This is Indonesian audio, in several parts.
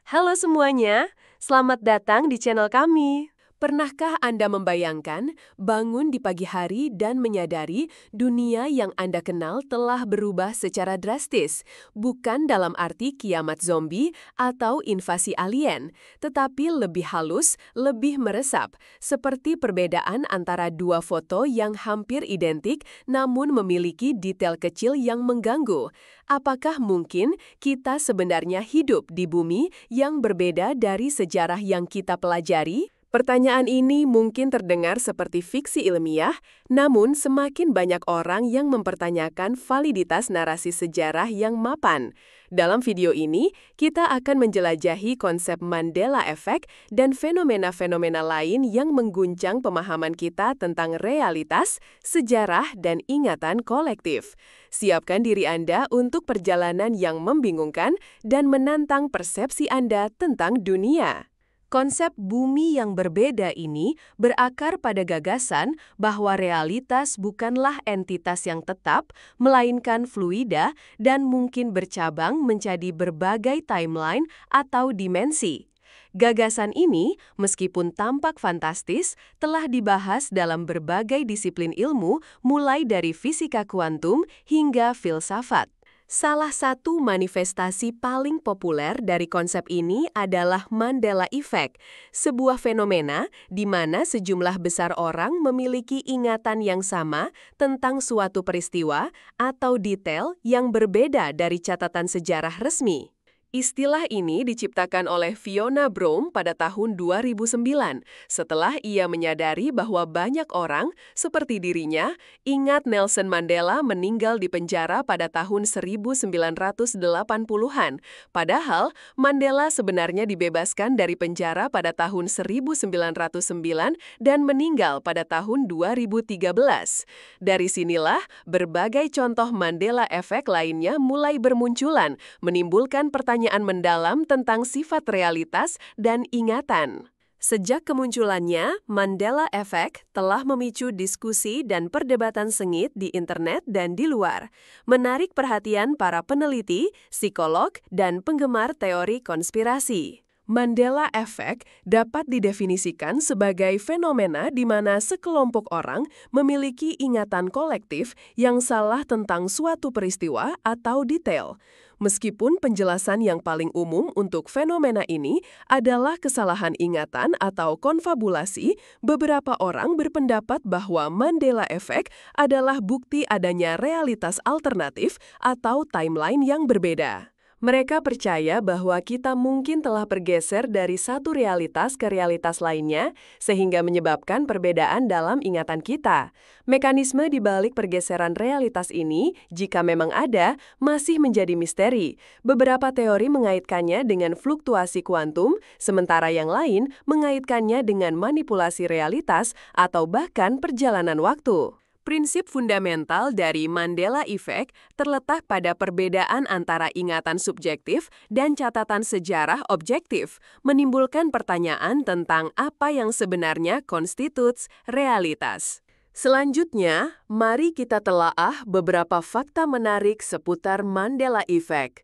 Halo semuanya, selamat datang di channel kami. Pernahkah Anda membayangkan bangun di pagi hari dan menyadari dunia yang Anda kenal telah berubah secara drastis? Bukan dalam arti kiamat zombie atau invasi alien, tetapi lebih halus, lebih meresap, seperti perbedaan antara dua foto yang hampir identik namun memiliki detail kecil yang mengganggu. Apakah mungkin kita sebenarnya hidup di bumi yang berbeda dari sejarah yang kita pelajari? Pertanyaan ini mungkin terdengar seperti fiksi ilmiah, namun semakin banyak orang yang mempertanyakan validitas narasi sejarah yang mapan. Dalam video ini, kita akan menjelajahi konsep Mandela Effect dan fenomena-fenomena lain yang mengguncang pemahaman kita tentang realitas, sejarah, dan ingatan kolektif. Siapkan diri Anda untuk perjalanan yang membingungkan dan menantang persepsi Anda tentang dunia. Konsep bumi yang berbeda ini berakar pada gagasan bahwa realitas bukanlah entitas yang tetap, melainkan fluida dan mungkin bercabang menjadi berbagai timeline atau dimensi. Gagasan ini, meskipun tampak fantastis, telah dibahas dalam berbagai disiplin ilmu, mulai dari fisika kuantum hingga filsafat. Salah satu manifestasi paling populer dari konsep ini adalah Mandela Effect, sebuah fenomena di mana sejumlah besar orang memiliki ingatan yang sama tentang suatu peristiwa atau detail yang berbeda dari catatan sejarah resmi. Istilah ini diciptakan oleh Fiona Broom pada tahun 2009 setelah ia menyadari bahwa banyak orang, seperti dirinya, ingat Nelson Mandela meninggal di penjara pada tahun 1980-an. Padahal, Mandela sebenarnya dibebaskan dari penjara pada tahun 1909 dan meninggal pada tahun 2013. Dari sinilah, berbagai contoh Mandela Effect lainnya mulai bermunculan, menimbulkan pertanyaan mendalam tentang sifat realitas dan ingatan. Sejak kemunculannya, Mandela Effect telah memicu diskusi dan perdebatan sengit di internet dan di luar, menarik perhatian para peneliti, psikolog, dan penggemar teori konspirasi. Mandela Effect dapat didefinisikan sebagai fenomena di mana sekelompok orang memiliki ingatan kolektif yang salah tentang suatu peristiwa atau detail. Meskipun penjelasan yang paling umum untuk fenomena ini adalah kesalahan ingatan atau konfabulasi, beberapa orang berpendapat bahwa Mandela Effect adalah bukti adanya realitas alternatif atau timeline yang berbeda. Mereka percaya bahwa kita mungkin telah bergeser dari satu realitas ke realitas lainnya, sehingga menyebabkan perbedaan dalam ingatan kita. Mekanisme di balik pergeseran realitas ini, jika memang ada, masih menjadi misteri. Beberapa teori mengaitkannya dengan fluktuasi kuantum, sementara yang lain mengaitkannya dengan manipulasi realitas atau bahkan perjalanan waktu. Prinsip fundamental dari Mandela Effect terletak pada perbedaan antara ingatan subjektif dan catatan sejarah objektif, menimbulkan pertanyaan tentang apa yang sebenarnya konstitusi realitas. Selanjutnya, mari kita telaah beberapa fakta menarik seputar Mandela Effect.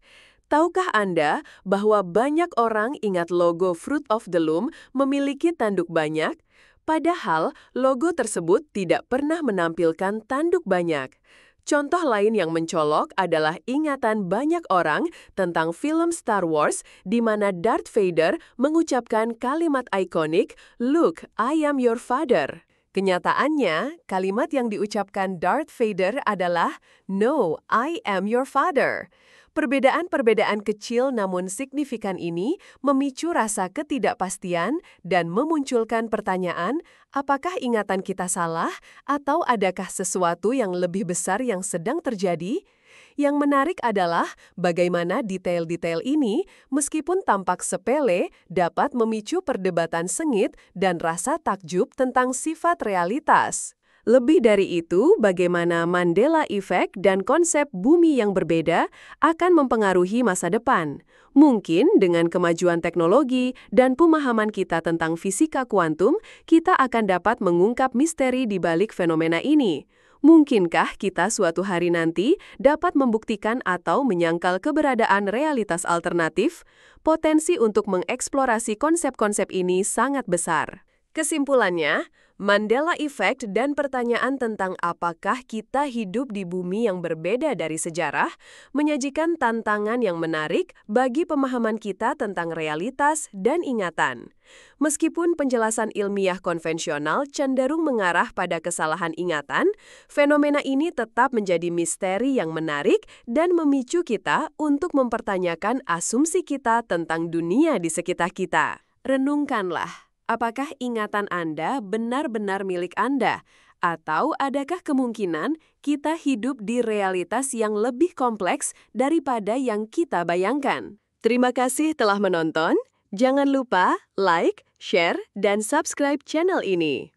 Tahukah Anda bahwa banyak orang ingat logo Fruit of the Loom memiliki tanduk banyak? Padahal, logo tersebut tidak pernah menampilkan tanduk banyak. Contoh lain yang mencolok adalah ingatan banyak orang tentang film Star Wars di mana Darth Vader mengucapkan kalimat ikonik, "Luke, I am your father." Kenyataannya, kalimat yang diucapkan Darth Vader adalah, "No, I am your father." Perbedaan-perbedaan kecil namun signifikan ini memicu rasa ketidakpastian dan memunculkan pertanyaan, apakah ingatan kita salah atau adakah sesuatu yang lebih besar yang sedang terjadi? Yang menarik adalah bagaimana detail-detail ini, meskipun tampak sepele, dapat memicu perdebatan sengit dan rasa takjub tentang sifat realitas. Lebih dari itu, bagaimana Mandela Effect dan konsep bumi yang berbeda akan mempengaruhi masa depan. Mungkin dengan kemajuan teknologi dan pemahaman kita tentang fisika kuantum, kita akan dapat mengungkap misteri di balik fenomena ini. Mungkinkah kita suatu hari nanti dapat membuktikan atau menyangkal keberadaan realitas alternatif? Potensi untuk mengeksplorasi konsep-konsep ini sangat besar. Kesimpulannya, Mandela Effect dan pertanyaan tentang apakah kita hidup di bumi yang berbeda dari sejarah menyajikan tantangan yang menarik bagi pemahaman kita tentang realitas dan ingatan. Meskipun penjelasan ilmiah konvensional cenderung mengarah pada kesalahan ingatan, fenomena ini tetap menjadi misteri yang menarik dan memicu kita untuk mempertanyakan asumsi kita tentang dunia di sekitar kita. Renungkanlah. Apakah ingatan Anda benar-benar milik Anda? Atau adakah kemungkinan kita hidup di realitas yang lebih kompleks daripada yang kita bayangkan? Terima kasih telah menonton. Jangan lupa like, share, dan subscribe channel ini.